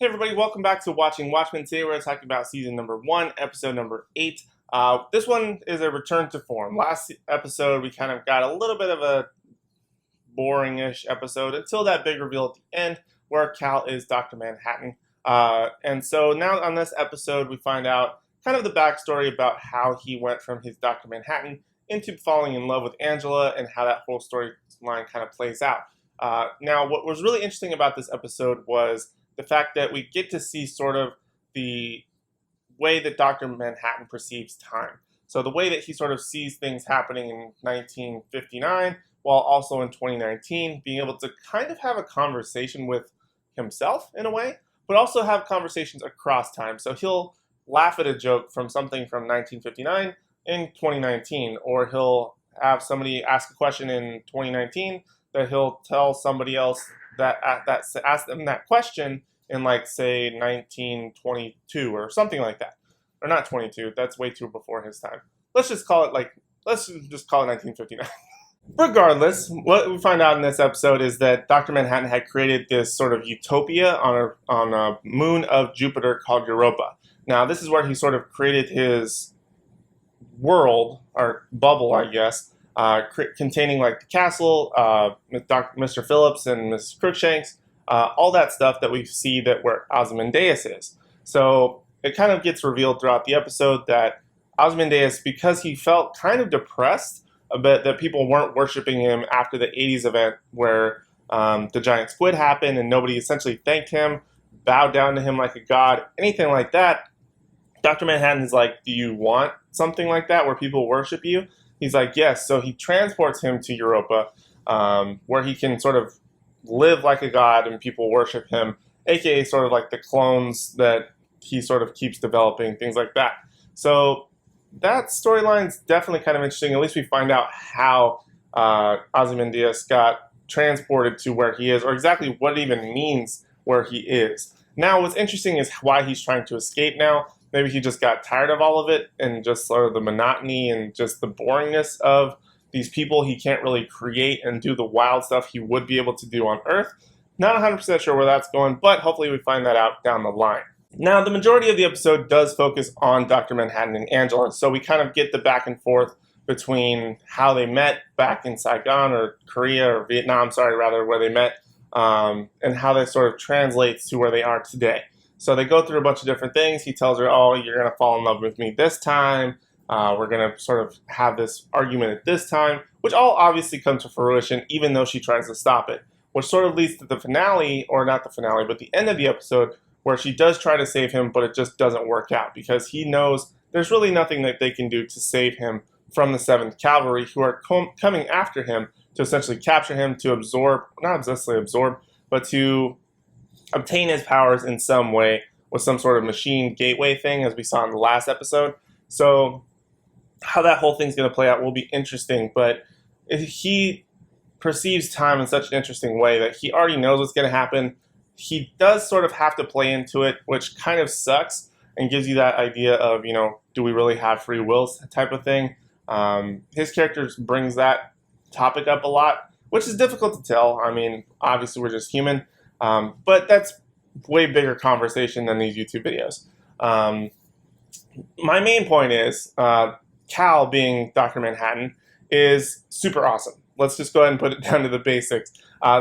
Hey everybody, welcome back to Watching Watchmen. Today we're talking about season number 1, episode number 8. This one is a return to form. Last episode we kind of got a little bit of a boring-ish episode until that big reveal at the end where Cal is Dr. Manhattan. And so now on this episode we find out kind of the backstory about how he went from his Dr. Manhattan into falling in love with Angela and how that whole storyline kind of plays out. Now what was really interesting about this episode was the fact that we get to see sort of the way that Dr. Manhattan perceives time. So the way that he sort of sees things happening in 1959 while also in 2019, being able to kind of have a conversation with himself in a way, but also have conversations across time. So he'll laugh at a joke from something from 1959 in 2019, or he'll have somebody ask a question in 2019 that he'll tell somebody else that asked them that question in, like, say 1922 or something like that, or not 22. That's way too before his time. Let's just call it 1959. Regardless, what we find out in this episode is that Dr. Manhattan had created this sort of utopia on a moon of Jupiter called Europa. Now, this is where he sort of created his world, or bubble, I guess, containing like the castle, Mr. Phillips and Mrs. Crookshanks, all that stuff that we see that where Ozymandias is. So it kind of gets revealed throughout the episode that Ozymandias, because he felt kind of depressed a bit that people weren't worshiping him after the 80s event where the giant squid happened and nobody essentially thanked him, bowed down to him like a god, anything like that. Dr. Manhattan is like, do you want something like that where people worship you? He's like, yes. So he transports him to Europa, where he can sort of live like a god and people worship him, aka sort of like the clones that he sort of keeps developing, things like that. So that storyline's definitely kind of interesting. At least we find out how Ozymandias got transported to where he is, or exactly what it even means where he is. Now, what's interesting is why he's trying to escape now. Maybe he just got tired of all of it and just sort of the monotony and just the boringness of these people. He can't really create and do the wild stuff he would be able to do on Earth. Not 100% sure where that's going, but hopefully we find that out down the line. Now, the majority of the episode does focus on Dr. Manhattan and Angela, so we kind of get the back and forth between how they met back in Saigon or Korea or Vietnam, where they met, and how that sort of translates to where they are today. So they go through a bunch of different things. He tells her, oh, you're going to fall in love with me this time. We're going to sort of have this argument at this time, which all obviously comes to fruition, even though she tries to stop it, which sort of leads to the finale, or not the finale, but the end of the episode, where she does try to save him, but it just doesn't work out because he knows there's really nothing that they can do to save him from the 7th Cavalry, who are coming after him to essentially capture him, to absorb, not necessarily absorb, but to obtain his powers in some way with some sort of machine gateway thing, as we saw in the last episode. So how that whole thing's going to play out will be interesting, but he perceives time in such an interesting way that he already knows what's going to happen. He does sort of have to play into it, which kind of sucks and gives you that idea of, do we really have free wills type of thing. His character brings that topic up a lot, which is difficult to tell. I mean, obviously we're just human. But that's way bigger conversation than these YouTube videos. My main point is Cal, being Dr. Manhattan, is super awesome. Let's just go ahead and put it down to the basics.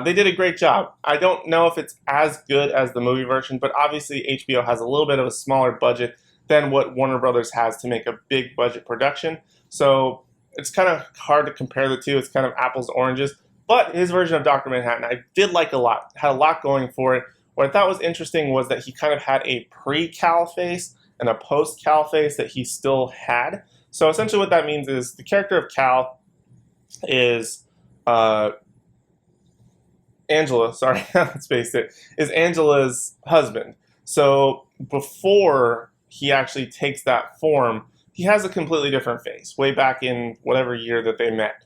They did a great job. I don't know if it's as good as the movie version, but obviously HBO has a little bit of a smaller budget than what Warner Brothers has to make a big budget production. So it's kind of hard to compare the two. It's kind of apples to oranges. But his version of Dr. Manhattan, I did like a lot. Had a lot going for it. What I thought was interesting was that he kind of had a pre-Cal face and a post-Cal face that he still had. So essentially what that means is the character of Cal is Angela, let's face it, is Angela's husband. So before he actually takes that form, he has a completely different face, way back in whatever year that they met.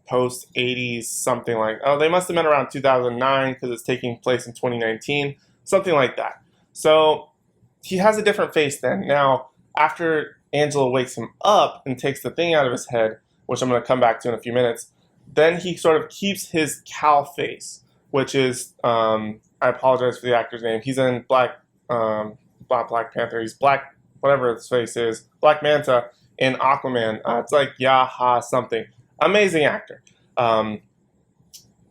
Post 80s, something like, they must have met around 2009 because it's taking place in 2019, something like that. So he has a different face then. Now, after Angela wakes him up and takes the thing out of his head, which I'm going to come back to in a few minutes, then he sort of keeps his Cal face, which is I apologize for the actor's name. He's in Black Panther. He's Black, whatever his face is, Black Manta in Aquaman. It's like Yaha something. Amazing actor.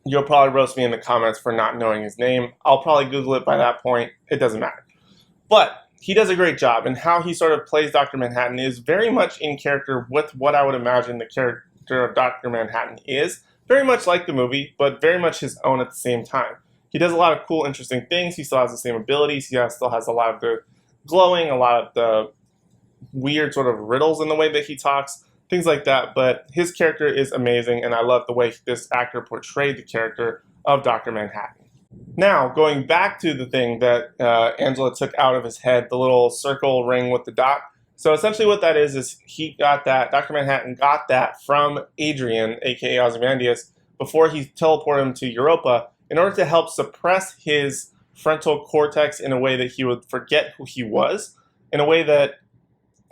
You'll probably roast me in the comments for not knowing his name. I'll probably Google it by that point. It doesn't matter. But he does a great job, and how he sort of plays Dr. Manhattan is very much in character with what I would imagine the character of Dr. Manhattan is. Very much like the movie, but very much his own at the same time. He does a lot of cool, interesting things. He still has the same abilities. He still has a lot of the glowing, a lot of the weird sort of riddles in the way that he talks, things like that. But his character is amazing, and I love the way this actor portrayed the character of Dr. Manhattan. Now, going back to the thing that Angela took out of his head, the little circle ring with the dot. So essentially what that is he got that, Dr. Manhattan got that from Adrian, aka Ozymandias, before he teleported him to Europa in order to help suppress his frontal cortex in a way that he would forget who he was, in a way that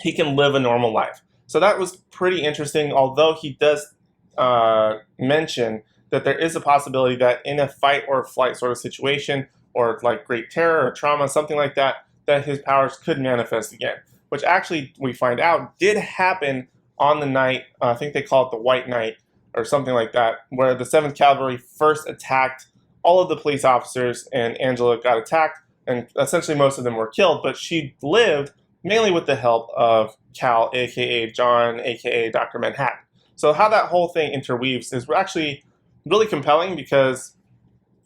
he can live a normal life. So that was pretty interesting, although he does mention that there is a possibility that in a fight or flight sort of situation, or like great terror or trauma, something like that, that his powers could manifest again. Which actually, we find out, did happen on the night, I think they call it the White Night, or something like that, where the 7th Cavalry first attacked all of the police officers, and Angela got attacked, and essentially most of them were killed, but she lived mainly with the help of Cal, aka John, aka Dr. Manhattan. So how that whole thing interweaves is actually really compelling, because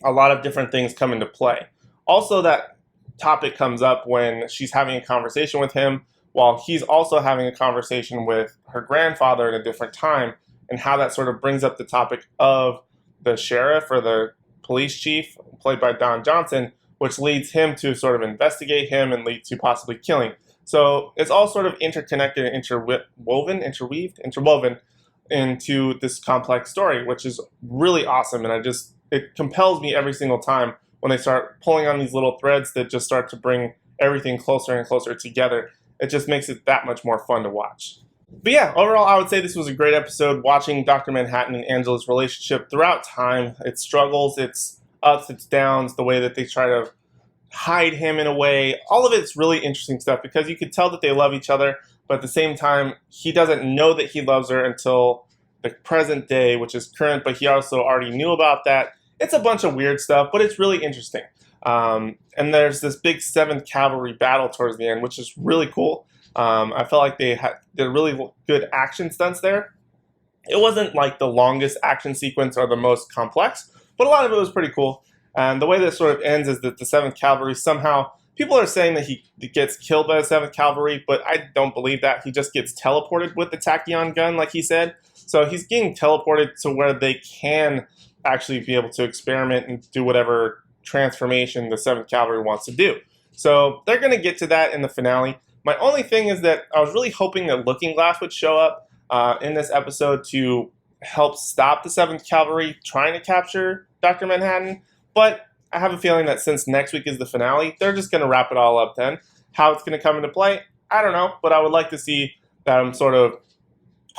a lot of different things come into play. Also, that topic comes up when she's having a conversation with him, while he's also having a conversation with her grandfather at a different time, and how that sort of brings up the topic of the sheriff or the police chief, played by Don Johnson, which leads him to sort of investigate him and lead to possibly killing. So it's all sort of interconnected and interwoven into this complex story, which is really awesome. And it compels me every single time when they start pulling on these little threads that just start to bring everything closer and closer together. It just makes it that much more fun to watch. But yeah, overall, I would say this was a great episode, watching Dr. Manhattan and Angela's relationship throughout time, its struggles, its ups, its downs, the way that they try to hide him in a way. All of it's really interesting stuff, because you could tell that they love each other, but at the same time, he doesn't know that he loves her until the present day, which is current, but he also already knew about that. It's a bunch of weird stuff, but it's really interesting. And there's this big 7th Cavalry battle towards the end, which is really cool. I felt like they did really good action stunts there. It wasn't like the longest action sequence or the most complex, but a lot of it was pretty cool. And the way this sort of ends is that the 7th Cavalry somehow, people are saying that he gets killed by the 7th Cavalry, but I don't believe that. He just gets teleported with the tachyon gun, like he said. So he's getting teleported to where they can actually be able to experiment and do whatever transformation the 7th Cavalry wants to do. So they're going to get to that in the finale. My only thing is that I was really hoping that Looking Glass would show up in this episode to help stop the 7th Cavalry trying to capture Dr. Manhattan. But I have a feeling that since next week is the finale, they're just going to wrap it all up then. How it's going to come into play, I don't know. But I would like to see them sort of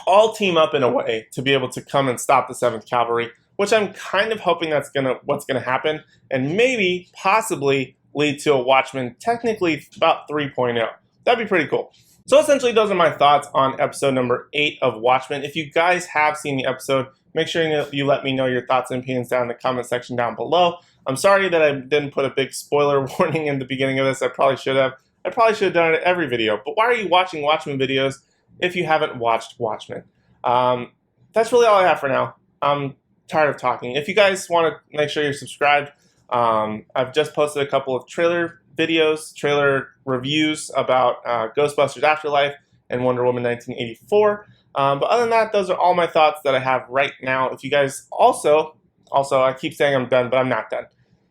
all team up in a way to be able to come and stop the 7th Cavalry, which I'm kind of hoping that's what's going to happen, and maybe, possibly, lead to a Watchmen technically about 3.0. That'd be pretty cool. So essentially, those are my thoughts on episode number 8 of Watchmen. If you guys have seen the episode, make sure you let me know your thoughts and opinions down in the comment section down below. I'm sorry that I didn't put a big spoiler warning in the beginning of this. I probably should have. I probably should have done it at every video. But why are you watching Watchmen videos if you haven't watched Watchmen? That's really all I have for now. I'm tired of talking. If you guys want to make sure you're subscribed, I've just posted a couple of trailer videos, trailer reviews about Ghostbusters Afterlife and Wonder Woman 1984. But other than that, those are all my thoughts that I have right now. If you guys also, I keep saying I'm done, but I'm not done.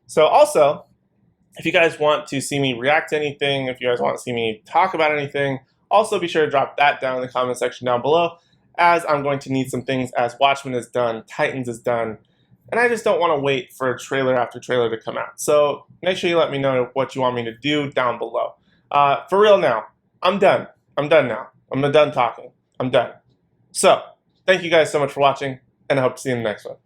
So also, if you guys want to see me react to anything, if you guys want to see me talk about anything, also be sure to drop that down in the comment section down below, as I'm going to need some things as Watchmen is done, Titans is done, and I just don't want to wait for trailer after trailer to come out. So make sure you let me know what you want me to do down below. For real now, I'm done. I'm done now. I'm done talking. I'm done. So, thank you guys so much for watching, and I hope to see you in the next one.